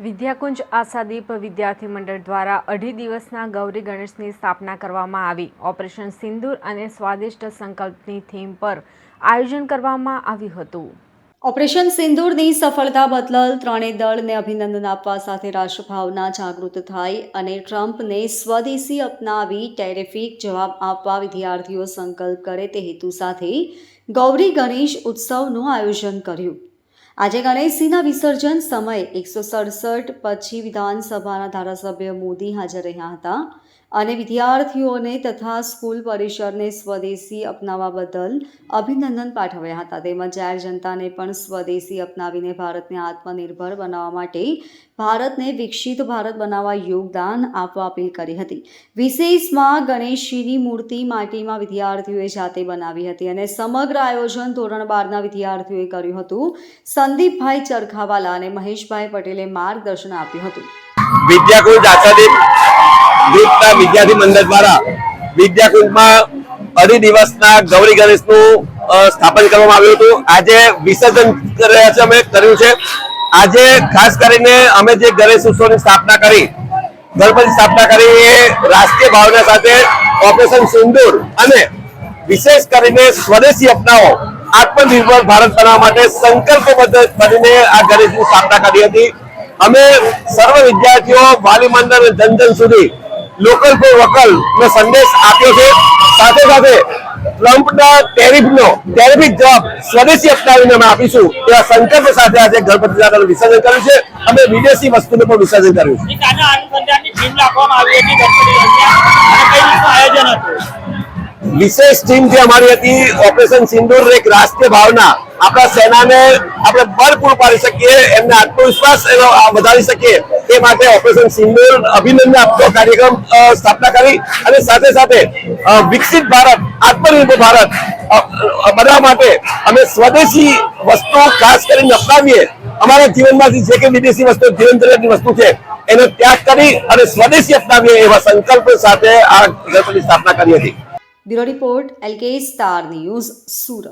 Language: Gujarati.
વિદ્યાકુંજ આશાદીપ વિદ્યાર્થી મંડળ દ્વારા 2.5 દિવસના ગૌરી ગણેશની સ્થાપના કરવામાં આવી। ઓપરેશન સિંદૂર અને સ્વાદિષ્ટ સંકલ્પની થીમ પર આયોજન કરવામાં આવ્યું હતું। ઓપરેશન સિંદૂરની સફળતા બદલ ત્રણેય દળને અભિનંદન આપવા સાથે રાષ્ટ્રભાવના જાગૃત થાય અને ટ્રમ્પને સ્વદેશી અપનાવી ટેરિફિક જવાબ આપવા વિદ્યાર્થીઓ સંકલ્પ કરે તે હેતુ સાથે ગૌરી ગણેશ ઉત્સવનું આયોજન કર્યું। આજે ગણેશજીના વિસર્જન સમયે 167 પછી વિધાનસભાના ધારાસભ્ય મોદી હાજર રહ્યા હતા અને વિદ્યાર્થીઓને તથા સ્કૂલ પરિસરને સ્વદેશી અપનાવવા બદલ અભિનંદન પાઠવ્યા હતા। તેમજ જાહેર જનતાને પણ સ્વદેશી અપનાવીને ભારતને આત્મનિર્ભર બનાવવા માટે ભારતને વિકસિત ભારત બનાવવા યોગદાન આપવા અપીલ કરી હતી। વિશેષમાં ગણેશજીની મૂર્તિ માટીમાં વિદ્યાર્થીઓએ જાતે બનાવી હતી અને સમગ્ર આયોજન ધોરણ 12ના વિદ્યાર્થીઓએ કર્યું હતું। સંદીપભાઈ ચરખાવાલા અને મહેશભાઈ પટેલે માર્ગદર્શન આપ્યું હતું। વિદ્યાકુંજ આશાદીપ ગ્રુપના વિદ્યાર્થી મંડળ દ્વારા વિદ્યાકુંજમાં 2.5 દિવસના ગૌરી ગણેશનું સ્થાપન કરવામાં આવ્યું હતું। આજે વિસર્જન કર્યું છે। આજે ખાસ કરીને અમે જે ગણેશ ઉત્સવની સ્થાપના કરી, ગણપતિ સ્થાપના કરી એ રાષ્ટ્રીય ભાવના સાથે ઓપરેશન સિંદૂર અને વિશેષ કરીને સ્વદેશી અપનાવો આત્મનિર્ભર ભારત બનાવવા માટે સંકલ્પબદ્ધ બનીને આ ગણેશની સ્થાપના કરી હતી। અમે સર્વ વિદ્યાર્થીઓ વાલી મંડળ અને જન સુધી લોકલ ફોર વોકલ નો સંદેશ આપ્યો છે। સાથે સાથે ટ્રમ્પના ટેરિફિક જવાબ સ્વદેશી અપનાવીને અમે આપીશું એવા સંકલ્પ સાથે આજે ગણપતિ દાદાનું વિસર્જન કર્યું છે। અમે વિદેશી વસ્તુનું પણ વિસર્જન કર્યું છે। વિશેષ ટીમ જે અમારી હતી ઓપરેશન સિંદૂર એક રાષ્ટ્રીય ભાવના આપણા સેનાને આપણે બળ પૂરું પાડી શકીએ, એમને આત્મવિશ્વાસ વધારી શકીએ એ માટે ઓપરેશન સિંદૂર અભિનંદન આપતો કાર્યક્રમ સ્થાપના કરી અને સાથે સાથે વિકસિત ભારત આત્મનિર્ભર ભારત બનાવવા માટે અમે સ્વદેશી વસ્તુ ખાસ કરીને અપનાવીએ। અમારા જીવનમાંથી જે કે વિદેશી વસ્તુ જીવનજરૂરિયાતની વસ્તુ છે એનો ત્યાગ કરી અને સ્વદેશી અપનાવીએ એવા સંકલ્પ સાથે આ ગણપતિની સ્થાપના કરી હતી। Bureau report LK star news, Surat.